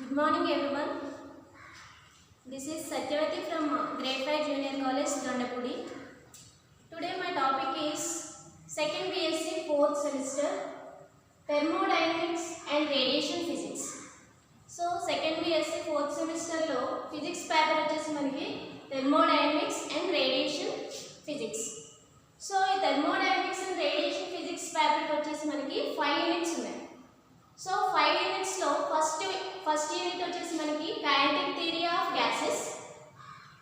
Good morning everyone. This is Satyavati from Grade 5 Junior College, Dandapudi. Today my topic is 2nd BSc 4th semester Thermodynamics and Radiation Physics. So 2nd BSc 4th semester lo physics paper vachesi maniki Thermodynamics and Radiation Physics. So ee Thermodynamics and Radiation Physics paper vachesi maniki 5 units unnai. So 5 units lo first unit వచ్చేసి మనకి kinetic theory of gases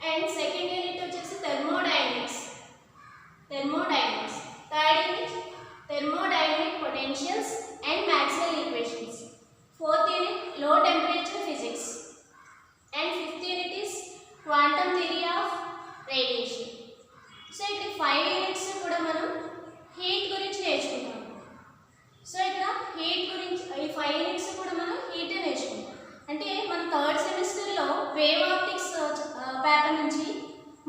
and second unit వచ్చేసి thermodynamics, third unit thermodynamic potentials and Maxwell equations, fourth unit low temperature physics and fifth unit is quantum theory of radiation. So ఇక్కడ 5 units కూడా మనం heat గురించి నేర్చుకుంటాం. So ఇక్కడ heat గురించి ఈ 5 units కూడా మనం హీట్ నేర్చుకుంటాం. అంటే మన థర్డ్ సెమిస్టర్లో వేవ్ ఆప్టిక్స్ పేపర్ నుంచి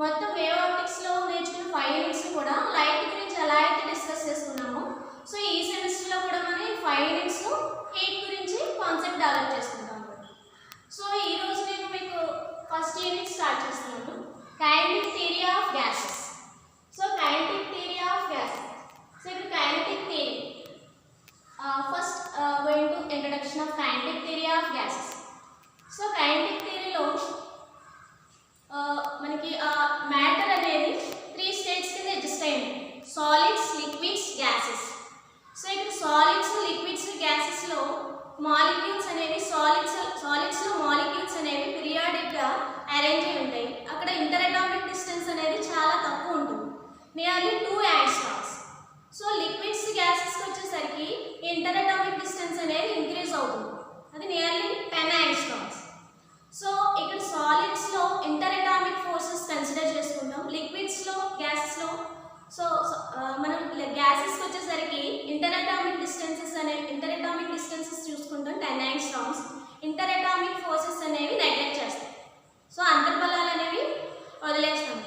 మొత్తం వేవ్ ఆప్టిక్స్లో నేర్చుకున్న 5 యూనిట్స్ కూడా లైట్ గురించి ఎలా అయితే డిస్కస్ చేసుకున్నామో, సో ఈ సెమిస్టర్లో కూడా మనం ఈ 5 యూనిట్స్ హీట్ గురించి కాన్సెప్ట్ డెవలప్ చేసుకుంటాం. సో ఈరోజు నేను మీకు ఫస్ట్ యూనిట్ స్టార్ట్ చేస్తున్నాను, kinetic theory of gases. So kinetic theory of gases. So ఇక్కడ kinetic theory first going to introduction of kinetic theory of gases. So kinetic theory లో మనకి matter అనేది 3 states కింద ఎగ్జిస్ట్ అయ్యింది, సాలిడ్స్, లిక్విడ్స్, గ్యాసెస్. సో ఇక్కడ solids, liquids, gases లో molecules అనేవి solids లో మాలిక్యూల్స్ అనేవి పీరియాడిక్ గా అరేంజ్ అయి ఉంటాయి. అక్కడ ఇంటర్ అటామిక్ డిస్టెన్స్ అనేది చాలా తక్కువ ఉంటుంది, నియర్లీ 2 యాంగ్స్ట్రామ్స్. సో లిక్విడ్స్, గ్యాసెస్కి వచ్చేసరికి ఇంటర్ అటామిక్ డిస్టెన్స్ అనేది ఇంక్రీజ్ అవుతుంది, అది నియర్లీ 10 యాంగ్స్ట్రామ్స్. సో ఇక్కడ సాలిడ్స్లో ఇంటర్ అటామిక్ ఫోర్సెస్ కన్సిడర్ చేసుకుంటాం, లిక్విడ్స్లో, గ్యాసెస్లో. సో మనం గ్యాసెస్కి వచ్చేసరికి ఇంటర్ అటామిక్ డిస్టెన్సెస్ చూసుకుంటాం 10 యాంగ్స్ట్రామ్స్. ఇంటర్ అటామిక్ ఫోర్సెస్ అనేవి నెగ్లెక్ట్ చేస్తాం, సో అంతర్బలాలు అనేవి వదిలేస్తాం.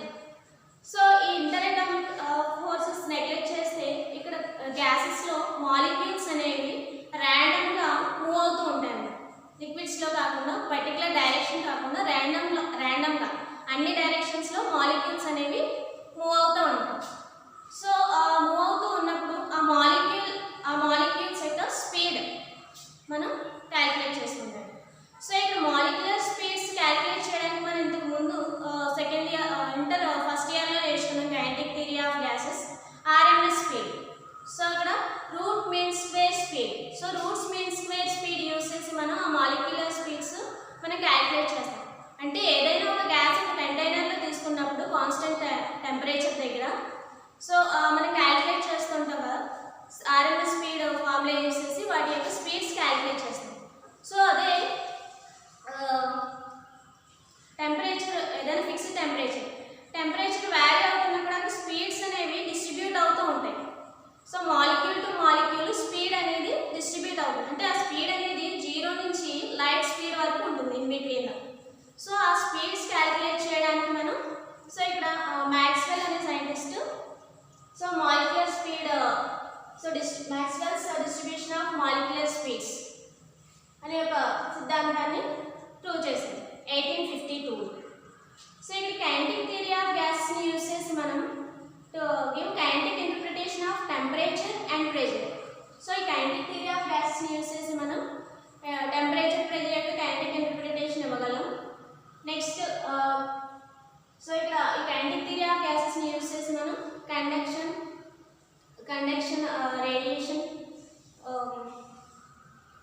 సో ఈ ఇంటర్ అటామిక్ ఫోర్సెస్ నెగ్లెక్ట్ చేస్తే ఇక్కడ గ్యాసెస్లో మాలిక్యూల్స్ అనేవి ర్యాండమ్గా మూవ్ అవుతూ ఉంటాయి. లిక్విడ్స్లో కాకుండా పర్టికులర్ డైరెక్షన్ కాకుండా ర్యాండమ్గా అన్ని డైరెక్షన్స్లో మాలిక్యూల్స్ అనేవి మూవ్ అవుతూ ఉంటాయి. సో మూవ్ అవుతూ ఉన్నప్పుడు ఆ మాలిక్యూల్స్ యొక్క స్పీడ్ మనం క్యాలిక్యులేట్ చేసుకుంటాం. సో ఇక్కడ మాలిక్యులర్ స్పీడ్స్ క్యాలిక్యులేట్ చేయడానికి మనం ఇంతకు ముందు ఫస్ట్ ఇయర్లో నేర్చుకున్నాం kinetic theory of gases, RMS speed. So అక్కడ root mean square speed. So roots mean square speed use చేసి మనం ఆ మాలిక్యులర్ స్పీడ్స్ మనం క్యాలిక్యులేట్ చేస్తాం. అంటే ఏదైనా ఒక గ్యాస్ ఒక కంటైనర్లో తీసుకున్నప్పుడు కాన్స్టెంట్ టెంపరేచర్ దగ్గర సో మనం క్యాలిక్యులేట్ చేస్తుంటాం కదా, RMS స్పీడ్ ఫార్ములా యూస్ చేసి వాటి యొక్క స్పీడ్స్ క్యాలిక్యులేట్ చేస్తాం. సో అదే టెంపరేచర్, ఏదైనా ఫిక్స్డ్ టెంపరేచర్ వ్యారీ అవుతున్నప్పుడు అక్కడ స్పీడ్స్ అనేవి డిస్ట్రిబ్యూట్ అవుతూ ఉంటాయి. So molecule to molecule speed అనేది డిస్ట్రిబ్యూట్ అవుతుంది, అంటే ఆ స్పీడ్ అనేది 0 నుంచి లైట్ స్పీడ్ వరకు ఉంటుంది ఇన్ బిట్వీన్. సో ఆ స్పీడ్స్ క్యాలిక్యులేట్ చేయడానికి మనం సో ఇక్కడ మ్యాక్స్వెల్ అనే scientist so molecular speed Maxwell's distribution of molecular speeds అనే ఒక సిద్ధాంతాన్ని ప్రూవ్ చేసింది 1852. సో ఇక్కడ కైనెటిక్ థియరీ ఆఫ్ గ్యాసెస్ని యూజ్ చేసి మనం to give kinetic interpretation of temperature and pressure. So ఈ కైనెటిక్ థియరీ ఆఫ్ గ్యాసెస్ని యూజ్ చేసి మనం టెంపరేచర్, ప్రెషర్ యొక్క కైనెటిక్ ఇంటర్ప్రిటేషన్ ఇవ్వగలం. నెక్స్ట్ సో ఇక్కడ ఈ కైనెటిక్ థియరీ ఆఫ్ గ్యాసెస్ని యూజ్ చేసి మనం conduction, radiation,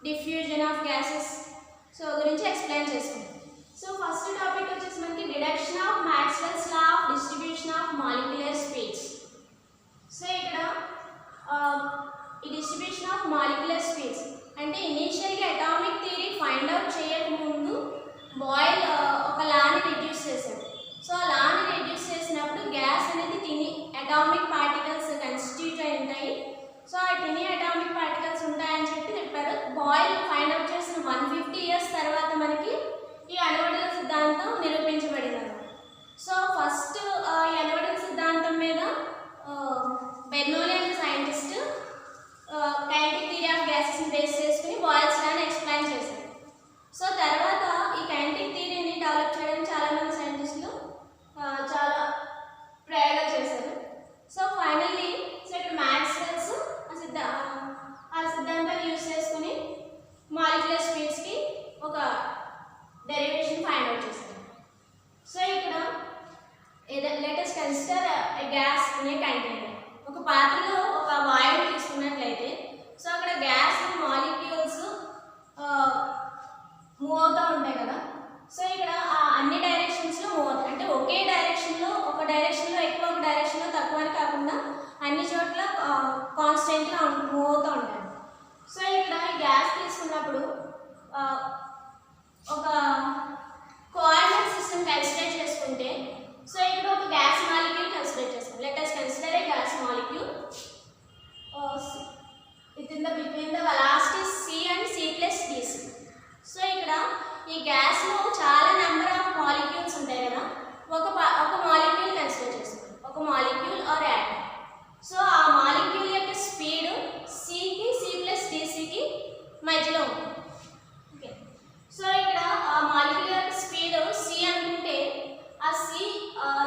diffusion of gases so గురించి ఎక్స్ప్లెయిన్ చేసుకుంటాం. సో ఫస్ట్ టాపిక్ వచ్చేసి మనకి deduction of Maxwell's law of distribution of molecular speeds. So ఇక్కడ ఈ డిస్ట్రిబ్యూషన్ ఆఫ్ మాలిక్యులర్ స్పీడ్స్ అంటే ఇనీషియల్గా అటామిక్ థియరీ ఫైండ్ అవుట్ చేయకముందు బాయిల్ ఒక లాని రెడ్యూస్ చేశాడు. సో ఆ లాని రెడ్యూస్ చేసినప్పుడు గ్యాస్ అనేది టినీ అటామిక్ పార్టికల్స్ కన్స్టిట్యూట్ అయి ఉంటాయి. సో ఆ టినీ అటామిక్ పార్టికల్స్ ఉంటాయని చెప్పి చెప్పారు. బాయిల్ ఫైండ్ అవుట్ చేసిన 150 ఇయర్స్ తర్వాత మనకి ఈ అణువణుల సిద్ధాంతం నిరూపించబడింది. సో ఫస్ట్ ఈ అణువణుల సిద్ధాంతం మీద బెర్నౌలీ అనే సైంటిస్ట్ కైనెటిక్ థియరీ ఆఫ్ గ్యాసెస్ని బేస్ చేసుకుని బాయిల్స్ లాని ఎక్స్ప్లెయిన్ చేశారు. సో తర్వాత డెరివేషన్ ఫైండ్ అవుట్ చేస్తాం. సో ఇక్కడ let us consider a gas in a container. ఒక పాత్రలో ఒక వాయువు తీసుకున్నట్లయితే సో అక్కడ గ్యాస్ మాలిక్యూల్స్ మూవ్ అవుతూ ఉంటాయి కదా. సో ఇక్కడ అన్ని డైరెక్షన్స్లో మూవ్ అవుతాయి, అంటే ఒకే డైరెక్షన్లో ఒక డైరెక్షన్లో ఎక్కువ ఒక డైరెక్షన్లో తక్కువ అని కాకుండా అన్ని చోట్ల కాన్స్టెంట్గా మూవ్ అవుతూ ఉంటాయి. సో ఇక్కడ గ్యాస్ తీసుకున్నప్పుడు ఒక కోఆర్డినేట్ సిస్టమ్ కన్సిడర్ చేసుకుంటే సో ఇక్కడ ఒక గ్యాస్ మాలిక్యూల్ కన్సిడర్ చేస్తాం. Let us consider A gas molecule within the between the velocities c and c plus dc. So ఇక్కడ ఈ గ్యాస్ లో చాలా నెంబర్ ఆఫ్ మాలిక్యూల్స్ ఉంటాయి కదా. ఒక మాలిక్యూల్ కన్సిడర్ చేస్తాం, ఒక మాలిక్యూల్ ఆర్ యాటమ్. సో ఆ మాలిక్యూల్ యొక్క స్పీడ్ c కి c plus dc కి మధ్యలో ఉంటుంది. ఓకే, సో ఇక్కడ ఆ మాలిక్యూల్ యొక్క స్పీడ్ c అనుకుంటే ఆ c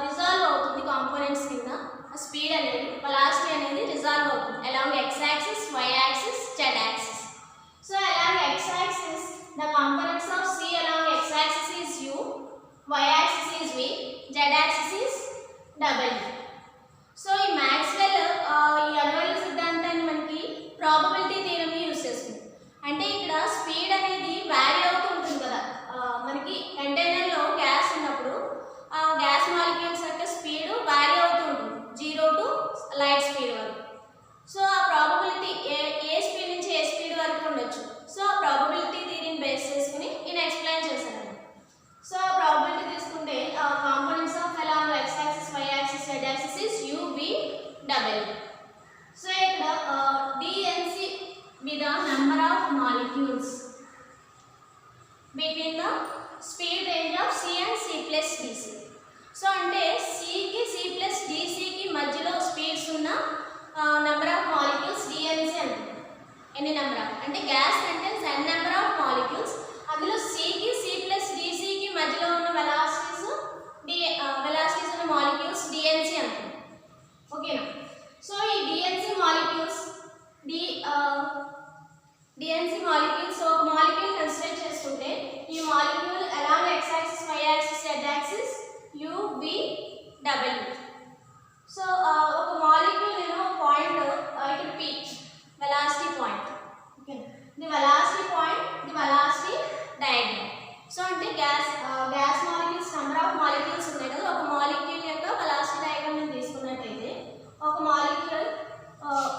రిజాల్వ్ అవుతుంది కాంపోనెంట్స్ కింద. ఆ స్పీడ్ అనేది వెలాసిటీ అనేది రిజాల్వ్ అవుతుంది along x axis, y axis, z axis. So along x axis the components of c along x axis is u, y axis is v, z axis is w. So ఈ Maxwell ఈ అణువుల సిద్ధాంతాన్ని మనకి probability theorem use చేస్తుంది. అంటే ఇక్కడ speed అనేది vary అవుతూ ఉంటుంది కదా. మనకి కంటైనర్లో గ్యాస్ ఉన్నప్పుడు ఆ గ్యాస్ మాలిక్యూల్స్ యొక్క స్పీడ్ వ్యారీ అవుతూ ఉంటుంది 0 to లైట్ స్పీడ్ వరకు. సో ఆ ప్రాబబిలిటీ ఏ స్పీడ్ నుంచి ఏ స్పీడ్ వరకు ఉండొచ్చు. సో ఆ ప్రాబబిలిటీ థియరీని బేస్ చేసుకుని నేను ఎక్స్ప్లెయిన్ చేశాను. సో ఆ ప్రాబబిలిటీ తీసుకుంటే components of along x axis, y axis, z axis is u, v, w. So ఇక్కడ dnc with the number of molecules between the speed range of c and c plus dc. So అంటే c కి c plus dc కి మధ్యలో speeds ఉన్న number of molecules dnc అంటారు. ఎన్ని number of అంటే gas contains n number of molecules, అందులో c కి c plus dc కి మధ్యలో ఉన్న వెలాసిటీస్ ఉన్న మాలిక్యూల్స్ dnc అంటారు. ఓకేనా. సో ఈ dnc మాలిక్యూల్స్ ఒక మాలిక్యూల్ కన్సిడర్ చేసుకుంటే ఈ molecule along x axis, y axis, z axis u, v, w. So ఒక మాలిక్యూల్ నేను పాయింట్ ఇక్కడ p velocity point. Okay, the velocity point, the velocity diagram. So అంటే gas molecules number of molecules ఉన్నాయి కదా. ఒక molecule యొక్క velocity diagram నేను తీసుకున్నట్టయితే ఒక మాలిక్యూల్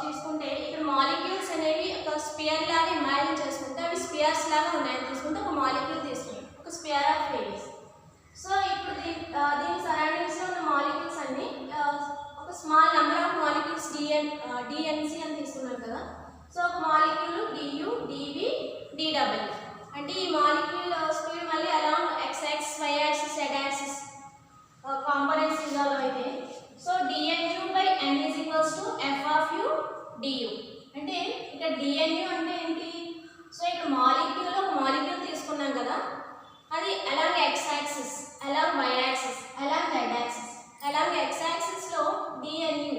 తీసుకుంటే ఇక్కడ మాలిక్యూల్స్ అనేవి ఒక స్పియర్ లాగా ఇమాజిన్ చేసుకుంటే అవి స్పియర్స్ లాగా ఉన్నాయని తీసుకుంటే ఒక మాలిక్యూల్ తీసుకుంటాం, ఒక స్పియర్ ఆఫ్ రేడియస్. సో ఇప్పుడు దీని సరౌండింగ్స్ లో ఉన్న మాలిక్యూల్స్ అన్ని ఒక small number of molecules dnc అని తీసుకున్నాం కదా. సో ఒక మాలిక్యూల్ du, dv, dw. అంటే ఈ మాలిక్యూల్ స్పీడ్ మళ్ళీ along x axis, y axis, z axis components involve అయితే so dnu/n is equals to f of u du. అంటే ఇక్కడ dnu అంటే ఏంటి? సో ఇక్కడ ఒక మాలిక్యూల్ తీసుకున్నాం కదా, అది along x axis, along y axis, along z axis. Along x axis లో dnu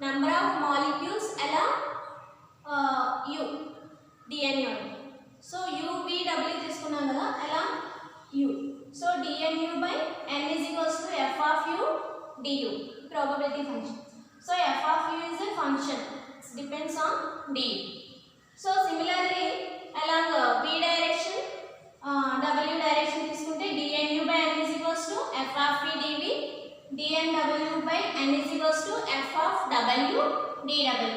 number of molecules along u dnu. So u, v, w తీసుకున్నాం కదా along u. So dnu/n is equals to f of u du, probability function. So f of u is a function, it depends on du. So similarly along v direction, w direction తీసుకుంటే dnu/n is equals to f of v dv, dnw/n is equals to f of w dw.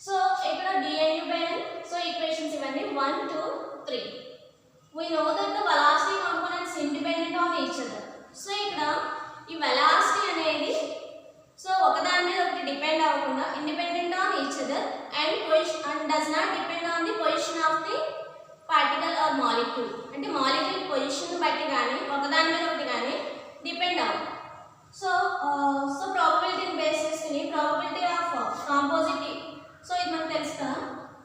So ఇక్కడ dnu/n, so equations ఇవన్నీ 1, 2, 3. We know that the velocity components independent on each other. So ఇక్కడ ఈ velocity అనేది so ఒకదాని మీద ఒకటి depend అవ్వకుండా independent on each other and does not depend on the position of the particle or molecule. అంటే molecule position బట్టి కానీ ఒకదాని మీద ఒకటి కానీ డిపెండ్ అవ్వదు. సో ప్రాబబిలిటీని బేస్ చేసుకుని ప్రాబబిలిటీ ఆఫ్ కాంపోజిట్, సో ఇది మనకు తెలుసు కదా,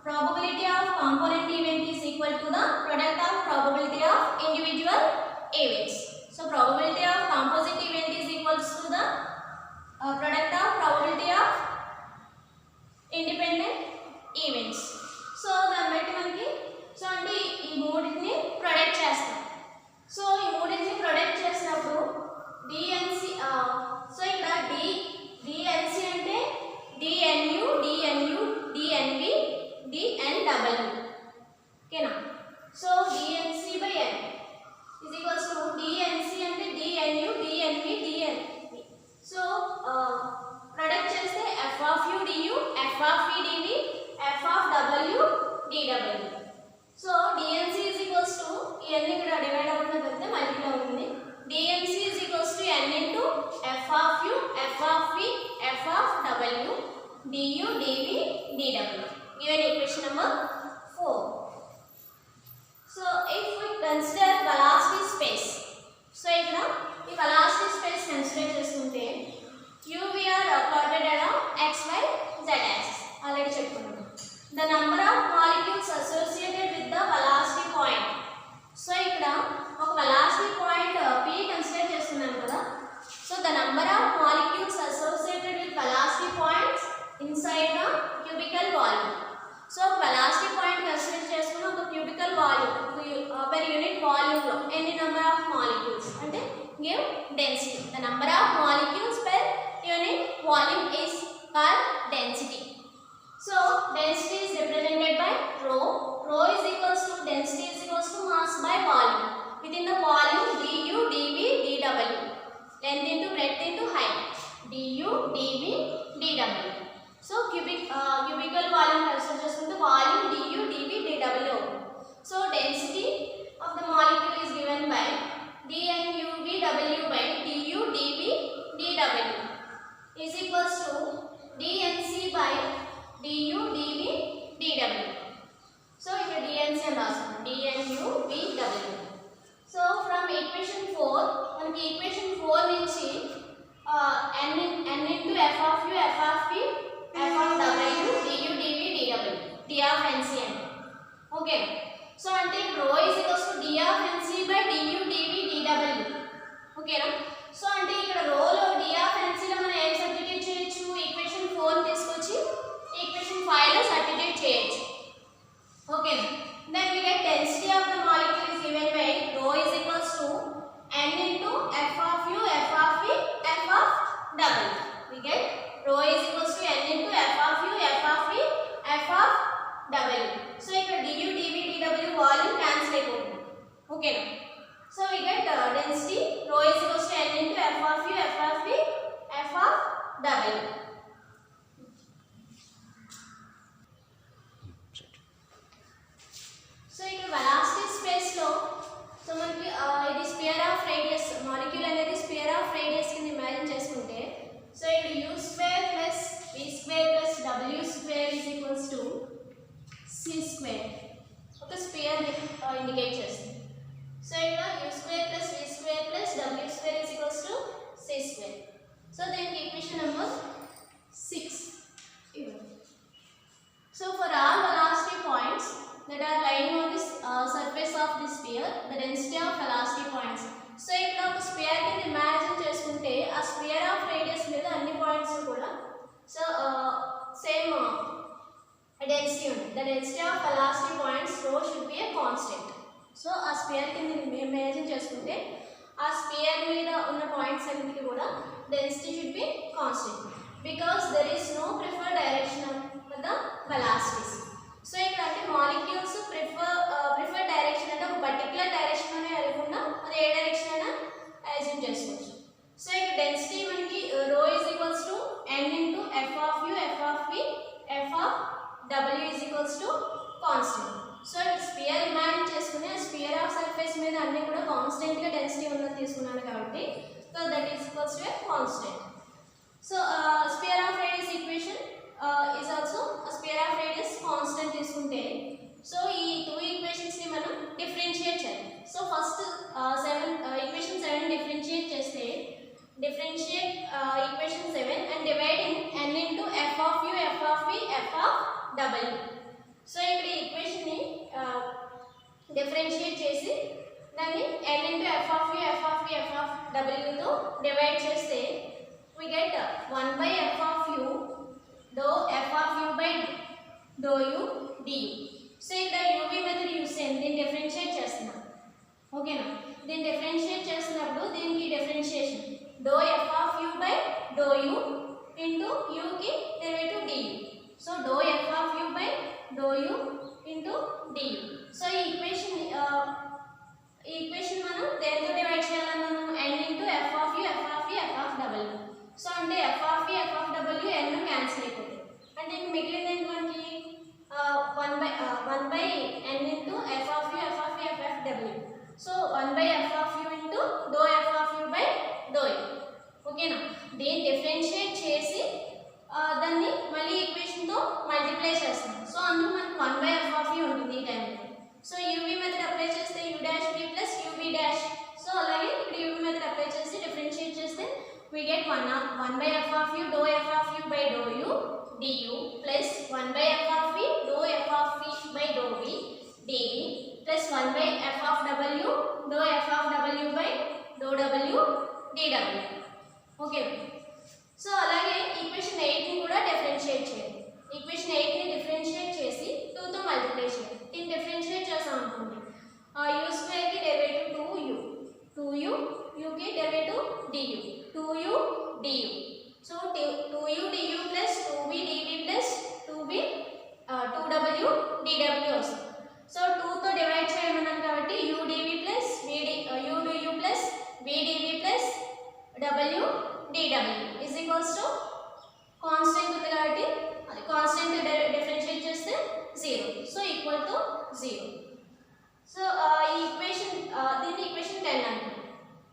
probability of component event is equal to the product of probability of individual events. So probability of composite event is equals to the product of probability of independent events. So దాన్ని బట్టి మనకి so అంటే ఈ మూడింటిని product చేస్తాం. number 4. So if we consider velocity space, so ikkada ee velocity space consider chestunte uv are plotted along x y z axis already cheptunnam. The number of molecules associated with the velocity point, so ikkada oka velocity point p consider chestunnam kada. So the number of molecules associated with velocity points inside the cubical volume. So velocity point consider చేసుకున్న ఒక cubical volume per unit volume లో any number of molecules అంటే give density. The number of molecules per unit volume is called density. So density is represented by rho. Rho is equals to density is equals to mass by volume. Within the volume du, dv, dw. Length into breadth into height. du, dv, dw. So cubical volume consider చేసుకుంటే volume du, dv, dw. So density of the molecule is given by dNUVW by du, dv, dw is equals to dNc by du, dv, dw. So here dNc and also dNUVW. So from equation 4, మనకి equation 4 నుంచి n into f of u, f of v, f of w, du, dv, dw, d of nc and okay. So ante rho is equals to d of nc by du, dv, dw. Okay na. So ante ikkada rho lo d of nc lo మనం ఏం substitute చేయొచ్చు, equation 4 తీసుకొచ్చి equation 5 లో substitute చేయొచ్చు. Okay na. Then we get density of the molecule is given by rho is equals to n into f of u, f of v, f of w. We get rho is equals to n into f of u, f of v, f of w. So ikkada du, dv, dw volume cancel అయిపోతుంది. Okay na. So we get density rho is equals to n into f of u, f of v, f of w. So ikkada velocity space lo so మనకి ఇది spear of radius molecule అనేది spear of radius కింద imagine చేసుకుంటే so ఇక్కడ u square plus v square plus w square is equals to c square ఒక spear indicate చేస్తుంది. So ఇక్కడ u square plus v square plus w square is equals to c square. So దీనికి equation number 6. So for all velocity points that are lying on this surface of this sphere, the density of velocity points. So ఇక్కడ ఒక spear కింద imagine చేసుకుంటే ఆ spear of radius మీద అన్ని points కూడా so same density ఉంది. The density of velocity points rho should be a constant. So ఆ స్పియర్ కింద ఇమాజిన్ చేసుకుంటే ఆ స్పియర్ మీద ఉన్న పాయింట్స్ అన్నిటికీ కూడా density should be constant because there is no preferred direction of the velocities. So ఇక్కడ అంటే మాలిక్యూల్స్ ప్రిఫర్ డైరెక్షన్ అంటే ఒక పర్టికులర్ డైరెక్షన్ అనే వెళ్ళకుండా అది ఏ డైరెక్షన్ అయినా అజ్యూమ్ చేసుకోవచ్చు. సో ఇక్కడ డెన్సిటీ మనకి రో is equals to n into f of u, f of v, f of w is equals to constant. So ఇక్కడ స్పియర్ ఇమాజిన్ చేసుకుని ఆ స్పియర్ ఆఫ్ సర్ఫేస్ మీద అన్ని కూడా కాన్స్టెంట్ గా డెన్సిటీ ఉన్నది తీసుకున్నాను కాబట్టి so that is equals to a constant. So spear of radius equation is also a sphere of radius constant తీసుకుంటే సో ఈ టూ ఈక్వేషన్స్ ని మనం డిఫరెన్షియేట్ చేయాలి. సో ఫస్ట్ ఈక్వేషన్ 7 డిఫరెన్షియేట్ చేస్తే differentiate equation 7 and dividing n into f of u, f of v, f of w. So ఇక్కడ equation ని differentiate చేసి దాన్ని n into f of u, f of v, f of w తో divide చేస్తే we get 1 by f of u dou f of u by dou u du. So ఇక్కడ uv method use చేయండి, దీన్ని differentiate చేస్తున్నాం. ఓకేనా. దీన్ని differentiate చేసినప్పుడు దీనికి differentiation dou f of u by dou u into u కి derivative du. So dou f of u by dou u into du. So ఈ ఈక్వేషన్ మనం దేనితో divide చేయాలన్నాము, n into f of u, f of v, f of w. So అంటే f of v, f of w n cancel అయిపోతుంది. అంటే ఇంక మిగిలింది ఏంటి మనకి 1 by n we get 1 by f of u dou f of u by dou u du plus 1 by f of v dou f of v by dou v dv plus 1 by f of w dou f of w by dou w dw. Okay, so అలాగే equation 8 ని కూడా differentiate చేయండి. Equation 8 ని differentiate చేసి 2 తో multiply చేయండి. దీన్ని differentiate చేసాం అనుకోండి, u స్క్వేర్ కి డెరివేటివ్ 2u u కి derivative du 2u du. So 2u du plus 2v dv plus 2w dw వస్తుంది. సో 2 తో డివైడ్ చేయమన్నాం కాబట్టి u dv plus u du plus v dv plus w dw is equals to constant ఉంది కాబట్టి అది constant differentiate చేస్తే 0, so equal to 0. So ఈ equation దీన్ని equation 10 అంటారు.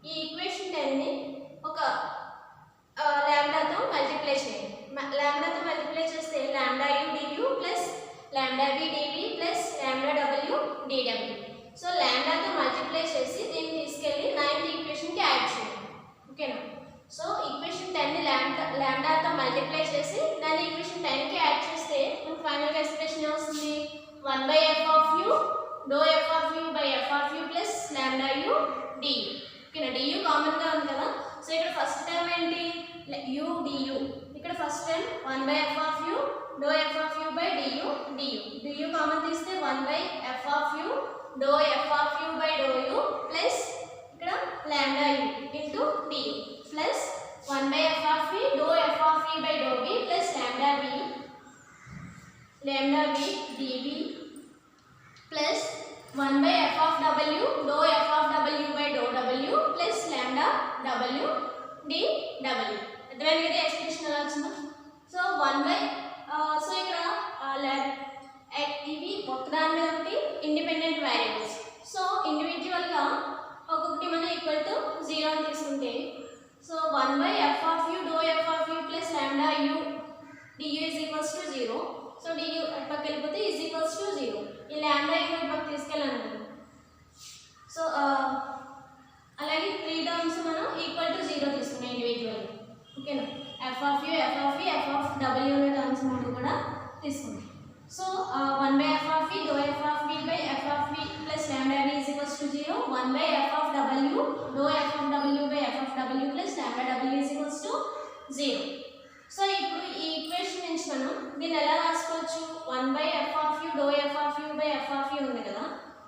ఈ ఈక్వేషన్ 10 ని ఒక లాంబ్డాతో మల్టిప్లై చేయండి. లాంబ్డాతో మల్టిప్లై చేస్తే lambda u du plus lambda v dv plus lambda w dw. So లాంబ్డాతో మల్టిప్లై చేసి దీన్ని తీసుకెళ్ళి 9th ఈక్వేషన్ కి యాడ్ చేయండి. ఓకేనా? సో ఈక్వేషన్ 10 ని లాంబ్డాతో మల్టిప్లై చేసి దాన్ని ఈక్వేషన్ 10 కి యాడ్ చేస్తే మనకు ఫైనల్ గా ఎక్స్ప్రెషన్ ఏమొస్తుంది? 1 by f of u dou f of u by f of u plus lambda u du. ఓకేనా? du కామన్ గా ఉంది కదా, సో ఇక్కడ ఫస్ట్ టర్మ్ ఏంటి? u du. ఇక్కడ first term 1 by f of u dou f of u by du common తీస్తే 1 by f of u dou f of u by dou u plus ఇక్కడ lambda u into du plus 1 by f of v dou f of v by dou v plus lambda v dv plus 1 by f of w dou f of w by dou w plus lambda w dw. అర్థమైంది కదా expression ఎలా వచ్చిందో? So 1 by so ఇక్కడ ఇవి ఒకదాని మీద ఒకటి independent variables. So individual గా ఒక్కొక్కటి మనం ఈక్వల్ టు 0 అని తీసుకుంటే, so 1 by f of u dou f of u plus lambda u du is equals to 0. So du అటు పక్క వెళ్ళిపోతే is equals to 0. ఈ lambda u అటు పక్క తీసుకెళ్ళాలి. సో అలాగే 3 టర్మ్స్ మనం ఈక్వల్ టు 0 తీసుకున్నాం ఇండివిజువల్. ఓకేనా? f of u f of v f of w అనే టర్మ్స్ మనం కూడా తీసుకున్నాం. So 1 by f of v dou f of v by f of v plus lambda v is equals to 0. 1 by f of w dou f of w by f of w plus lambda w is equals to 0. So ఇప్పుడు ఈ equation నుంచి మనం దీన్ని ఎలా రాసుకోవచ్చు? 1 by f of u dou f of u by f of u ఉంది కదా,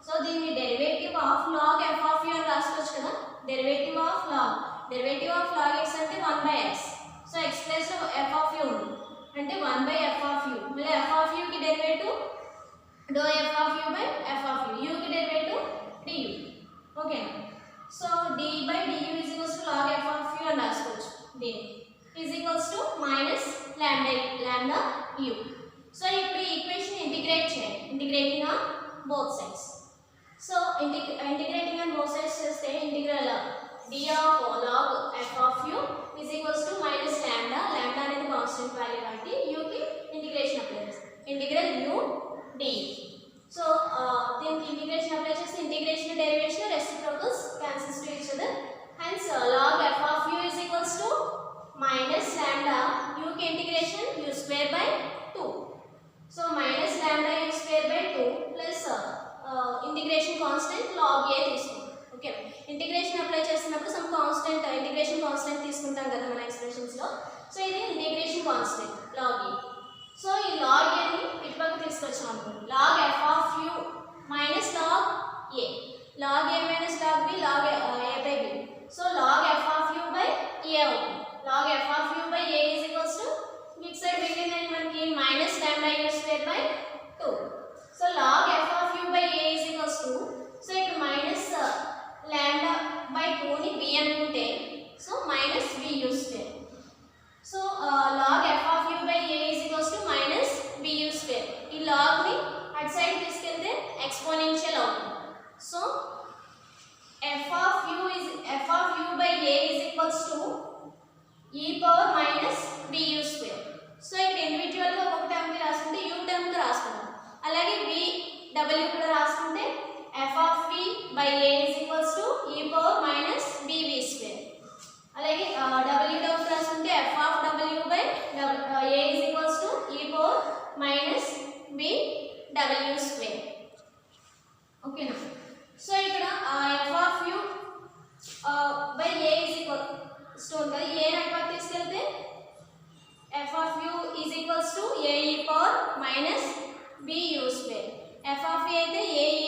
so దీన్ని derivative of log f of u అని రాసుకోవచ్చు కదా. డెరివేటివ్ ఆఫ్ log x అంటే 1 by x. So x place లో f of u ఉంది అంటే 1 by f of u. మళ్ళీ f of u కి derivative dou f of u by f of u, u కి derivative du. Okay, so d by du is equals to log f of u అని రాసుకోవచ్చు. దీన్ని is equals to minus lambda u. So ఇప్పుడు ఈ equation integrate చేయండి, integrating on both sides. So integrating on both sides చేస్తే integral d of log f of u is equals to minus lambda అనేది constant value కాబట్టి u కి integration apply చేస్తాం. Integral u du. So దీనికి integration apply చేస్తే integration derivation reciprocals cancels to each other. Hence log f of u is equals to minus lambda u కి integration u square by 2. So minus lambda u square by 2 plus integration constant log a తీసుకుంటాం. Okay, integration apply చేస్తున్నప్పుడు some constant integration constant తీసుకుంటాం కదా మన expressions లో. So ఇది integration constant log a. So ఈ log a ని ఇటుపక్క తీసుకొచ్చాం అనుకోండి, log f of u minus log a. log a minus log b log a by b. So log f of u by a అవుతుంది. log f of u by a is equals to గిట్ side మిగిలిందండి మనకి minus lambda u square by 2. So log f of u by a is equals to, so ఇక్కడ minus lambda by 2 ని b అనుకుంటే so minus b u square. So log f of u by a is equals to minus b u square. ఈ log ని అటు side తీసుకెళ్తే exponential అవుతుంది. So f of u by a is equals to e power minus b u square. So ఇక్కడ individual గా ఒక term కి రాసుకుంటే u టర్మ్ కి రాసుకుంటాం. అలాగే v w కూడా రాసుకుంటే f of v by a is equals to e power minus bv square. అలాగే w మైనస్ బి డబ్ల్యూ స్క్వేర్. ఓకేనా? సో ఇక్కడ f of u by a is equal స్టోన్ కదా, ఏ నెట్వర్క్ తీసుకెళ్తే f of u is equals to a e power minus b u square. F of a అయితే ఏ ఈ